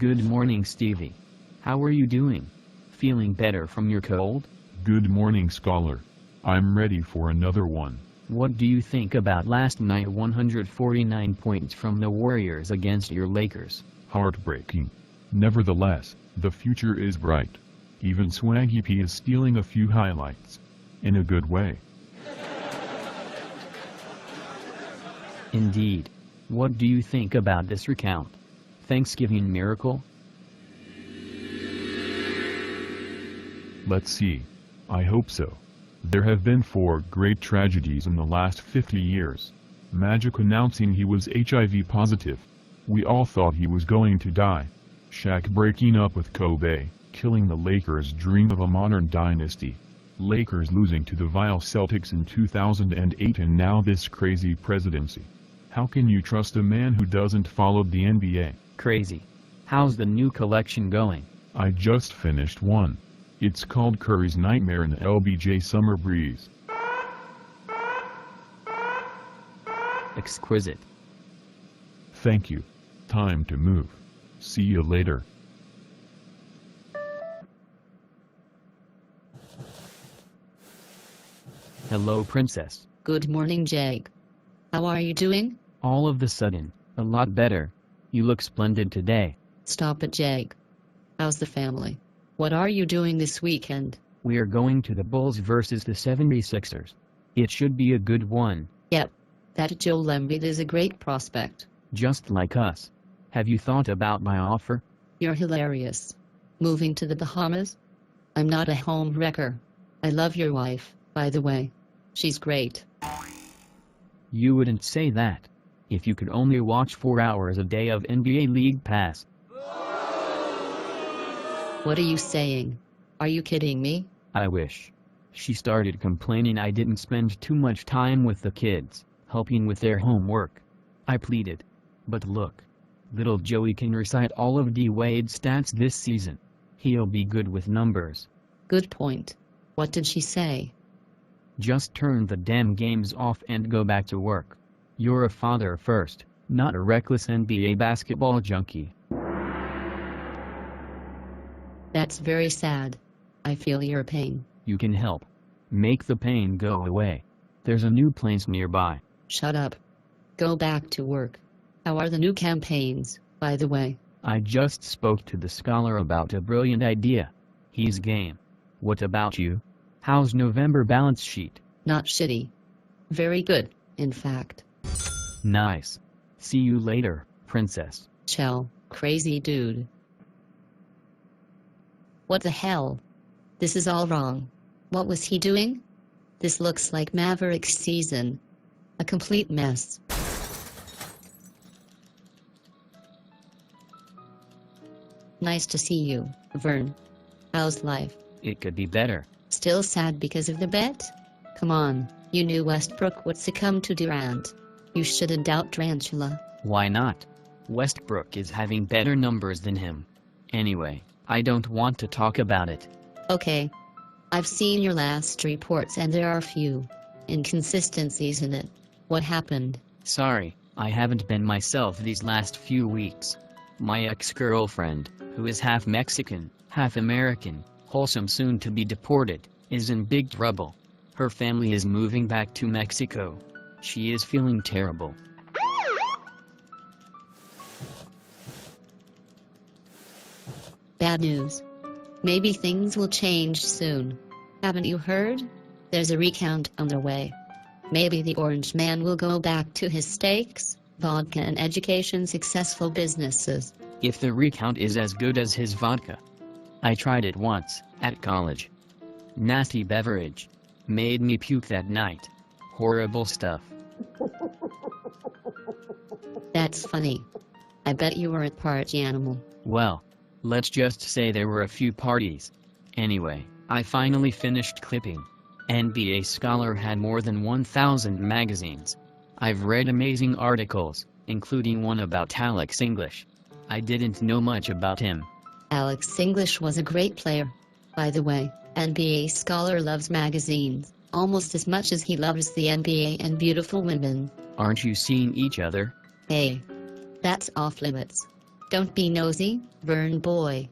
Good morning, Stevie. How are you doing? Feeling better from your cold? Good morning, Scholar. I'm ready for another one. What do you think about last night? 149 points from the Warriors against your Lakers. Heartbreaking. Nevertheless, the future is bright. Even Swaggy P is stealing a few highlights. In a good way. Indeed. What do you think about this recount? Thanksgiving miracle? Let's see. I hope so. There have been 4 great tragedies in the last 50 years. Magic announcing he was HIV positive. We all thought he was going to die. Shaq breaking up with Kobe, killing the Lakers' dream of a modern dynasty. Lakers losing to the vile Celtics in 2008, and now this crazy presidency. How can you trust a man who doesn't follow the NBA? Crazy. How's the new collection going? I just finished one. It's called Curry's Nightmare in the LBJ Summer Breeze. Exquisite. Thank you. Time to move. See you later. Hello, Princess. Good morning, Jake. How are you doing? All of a sudden, a lot better. You look splendid today. Stop it, Jake. How's the family? What are you doing this weekend? We are going to the Bulls versus the 76ers. It should be a good one. Yep. That Joel Embiid is a great prospect. Just like us. Have you thought about my offer? You're hilarious. Moving to the Bahamas? I'm not a home wrecker. I love your wife, by the way. She's great. You wouldn't say that. If you could only watch 4 hours a day of NBA League Pass. What are you saying? Are you kidding me? I wish. She started complaining I didn't spend too much time with the kids, helping with their homework. I pleaded. But look. Little Joey can recite all of D. Wade's stats this season. He'll be good with numbers. Good point. What did she say? Just turn the damn games off and go back to work. You're a father first, not a reckless NBA basketball junkie. That's very sad. I feel your pain. You can help. Make the pain go away. There's a new place nearby. Shut up. Go back to work. How are the new campaigns, by the way? I just spoke to the Scholar about a brilliant idea. He's game. What about you? How's November balance sheet? Not shitty. Very good, in fact. Nice. See you later, Princess. Ciao, crazy dude. What the hell? This is all wrong. What was he doing? This looks like Mavericks season. A complete mess. Nice to see you, Vern. How's life? It could be better. Still sad because of the bet? Come on, you knew Westbrook would succumb to Durant. You shouldn't doubt Tarantula. Why not? Westbrook is having better numbers than him. Anyway, I don't want to talk about it. Okay. I've seen your last reports and there are a few inconsistencies in it. What happened? Sorry, I haven't been myself these last few weeks. My ex-girlfriend, who is half Mexican, half American, wholesome soon to be deported, is in big trouble. Her family is moving back to Mexico. She is feeling terrible. Bad news. Maybe things will change soon. Haven't you heard? There's a recount on the way. Maybe the Orange Man will go back to his steaks, vodka and education successful businesses. If the recount is as good as his vodka. I tried it once, at college. Nasty beverage. Made me puke that night. Horrible stuff. That's funny. I bet you were a party animal. Well, let's just say there were a few parties. Anyway, I finally finished clipping. NBA Scholar had more than 1,000 magazines. I've read amazing articles, including one about Alex English. I didn't know much about him. Alex English was a great player. By the way, NBA Scholar loves magazines, almost as much as he loves the NBA and beautiful women. Aren't you seeing each other? Hey. That's off limits. Don't be nosy, burn boy.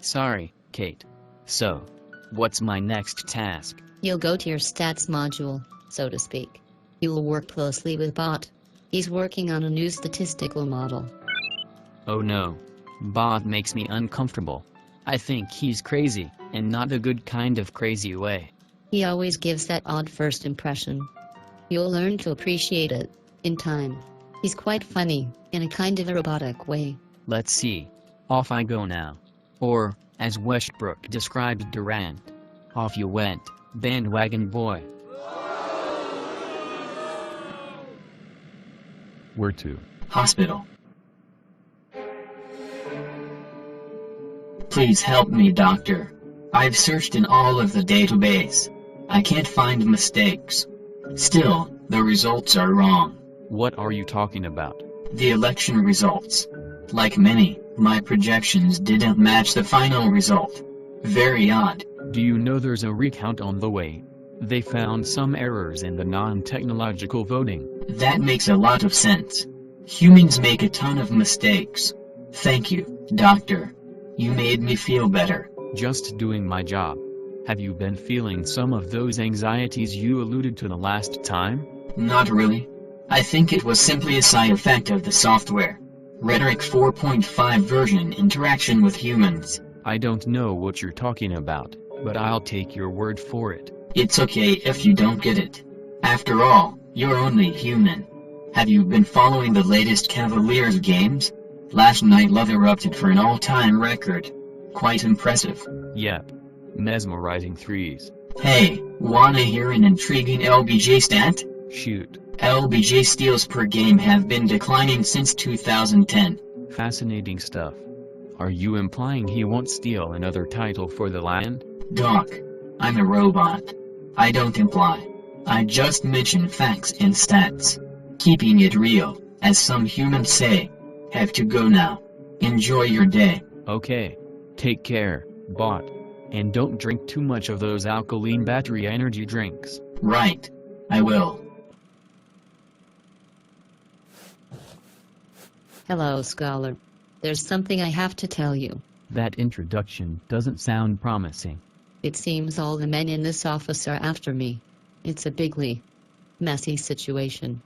Sorry, Kate. So, what's my next task? You'll go to your stats module, so to speak. You'll work closely with Bot. He's working on a new statistical model. Oh no. Bot makes me uncomfortable. I think he's crazy, and not a good kind of crazy way. He always gives that odd first impression. You'll learn to appreciate it, in time. He's quite funny, in a kind of a robotic way. Let's see. Off I go now. Or, as Westbrook described Durant, off you went, bandwagon boy. Where to? Hospital. Please help me, doctor. I've searched in all of the database. I can't find mistakes. Still, the results are wrong. What are you talking about? The election results. Like many, my projections didn't match the final result. Very odd. Do you know there's a recount on the way? They found some errors in the non-technological voting. That makes a lot of sense. Humans make a ton of mistakes. Thank you, doctor. You made me feel better. Just doing my job. Have you been feeling some of those anxieties you alluded to the last time? Not really. I think it was simply a side effect of the software. Rhetoric 4.5 version interaction with humans. I don't know what you're talking about, but I'll take your word for it. It's okay if you don't get it. After all, you're only human. Have you been following the latest Cavaliers games? Last night Love erupted for an all-time record. Quite impressive. Yep. Mesmerizing threes. Hey, wanna hear an intriguing LBJ stat? Shoot. LBJ steals per game have been declining since 2010. Fascinating stuff. Are you implying he won't steal another title for the Lion? Doc, I'm a robot. I don't imply. I just mention facts and stats. Keeping it real, as some humans say. Have to go now. Enjoy your day. Okay. Take care, Bot. And don't drink too much of those alkaline battery energy drinks. Right. I will. Hello, Scholar. There's something I have to tell you. That introduction doesn't sound promising. It seems all the men in this office are after me. It's a bigly messy situation.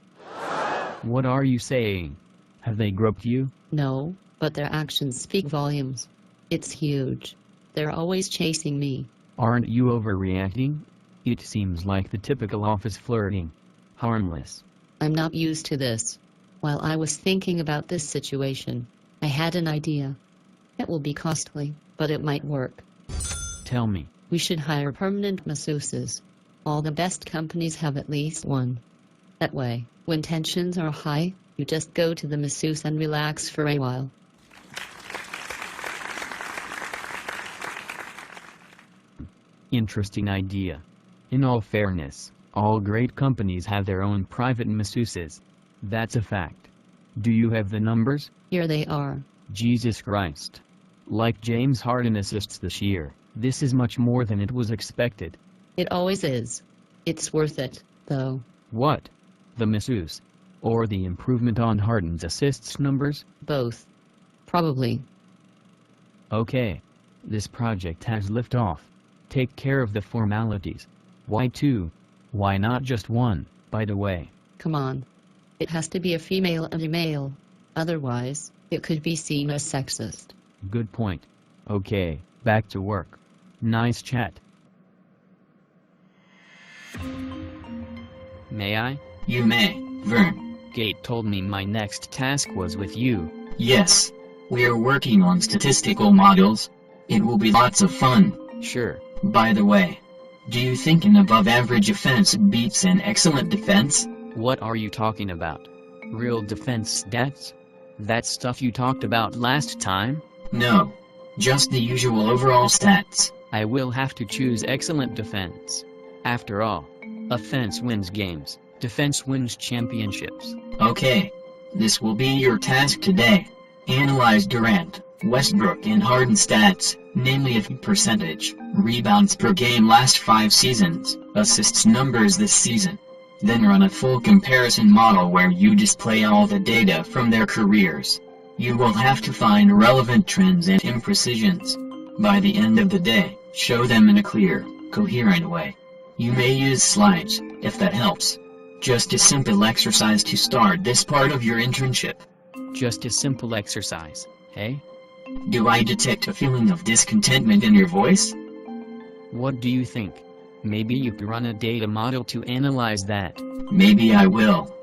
What are you saying? Have they groped you? No, but their actions speak volumes. It's huge. They're always chasing me. Aren't you overreacting? It seems like the typical office flirting. Harmless. I'm not used to this. While I was thinking about this situation, I had an idea. It will be costly, but it might work. Tell me. We should hire permanent masseuses. All the best companies have at least one. That way, when tensions are high, you just go to the masseuse and relax for a while. Interesting idea. In all fairness, all great companies have their own private masseuses. That's a fact. Do you have the numbers? Here they are. Jesus Christ. Like James Harden assists this year, this is much more than it was expected. It always is. It's worth it, though. What? The masseuse? Or the improvement on Harden's assists numbers? Both. Probably. Okay. This project has liftoff. Take care of the formalities. Why two? Why not just one, by the way? Come on. It has to be a female and a male. Otherwise, it could be seen as sexist. Good point. Okay, back to work. Nice chat. May I? You may, Vern. Kate told me my next task was with you. Yes. We are working on statistical models. It will be lots of fun. Sure. By the way, do you think an above-average offense beats an excellent defense? What are you talking about? Real defense stats? That stuff you talked about last time? No. Just the usual overall stats. I will have to choose excellent defense. After all, offense wins games, defense wins championships. Okay. This will be your task today. Analyze Durant, Westbrook and Harden stats, namely a percentage, rebounds per game last 5 seasons, assists numbers this season. Then run a full comparison model where you display all the data from their careers. You will have to find relevant trends and imprecisions. By the end of the day, show them in a clear, coherent way. You may use slides, if that helps. Just a simple exercise to start this part of your internship. Just a simple exercise, hey? Do I detect a feeling of discontentment in your voice? What do you think? Maybe you could run a data model to analyze that. Maybe I will.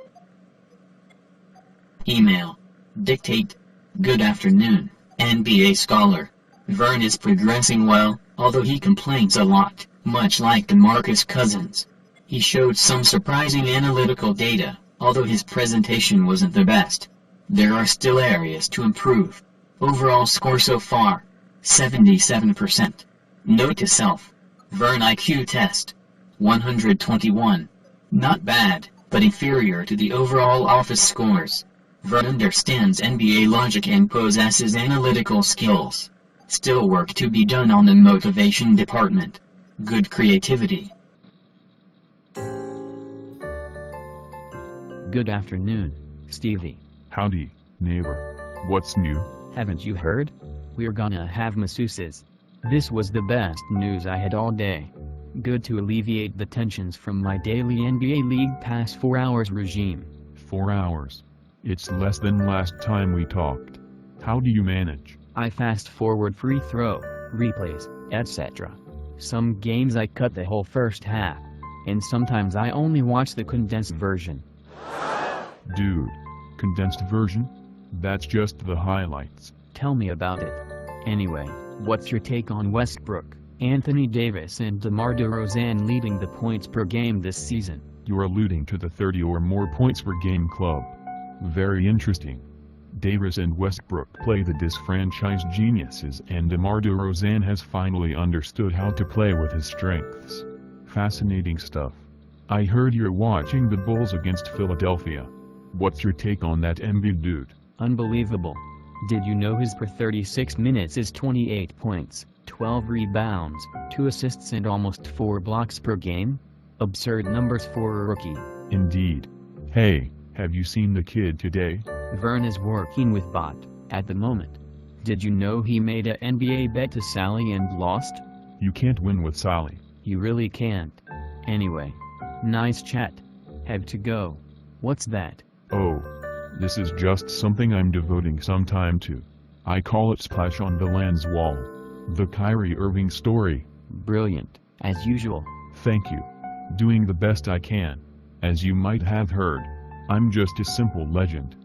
Email. Dictate. Good afternoon, NBA Scholar. Vern is progressing well, although he complains a lot, much like DeMarcus Cousins. He showed some surprising analytical data, although his presentation wasn't the best. There are still areas to improve. Overall score so far, 77%. Note to self. Vern IQ test. 121. Not bad, but inferior to the overall office scores. Vern understands NBA logic and possesses analytical skills. Still work to be done on the motivation department. Good creativity. Good afternoon, Stevie. Howdy, neighbor. What's new? Haven't you heard? We're gonna have masseuses. This was the best news I had all day. Good to alleviate the tensions from my daily NBA League Pass 4 hours regime. 4 hours. It's less than last time we talked. How do you manage? I fast forward free throw, replays, etc. Some games I cut the whole first half. And sometimes I only watch the condensed version. Dude. Condensed version? That's just the highlights. Tell me about it. Anyway, what's your take on Westbrook, Anthony Davis and DeMar DeRozan leading the points per game this season? You're alluding to the 30 or more points per game club. Very interesting. Davis and Westbrook play the disfranchised geniuses, and DeMar DeRozan has finally understood how to play with his strengths. Fascinating stuff. I heard you're watching the Bulls against Philadelphia. What's your take on that Embiid dude? Unbelievable. Did you know his per 36 minutes is 28 points, 12 rebounds, 2 assists and almost 4 blocks per game? Absurd numbers for a rookie. Indeed. Hey, have you seen the kid today? Vern is working with Bot, at the moment. Did you know he made a NBA bet to Sally and lost? You can't win with Sally. You really can't. Anyway. Nice chat. Have to go. What's that? Oh. This is just something I'm devoting some time to. I call it Splash on the Land's Wall. The Kyrie Irving story. Brilliant, as usual. Thank you. Doing the best I can. As you might have heard, I'm just a simple legend.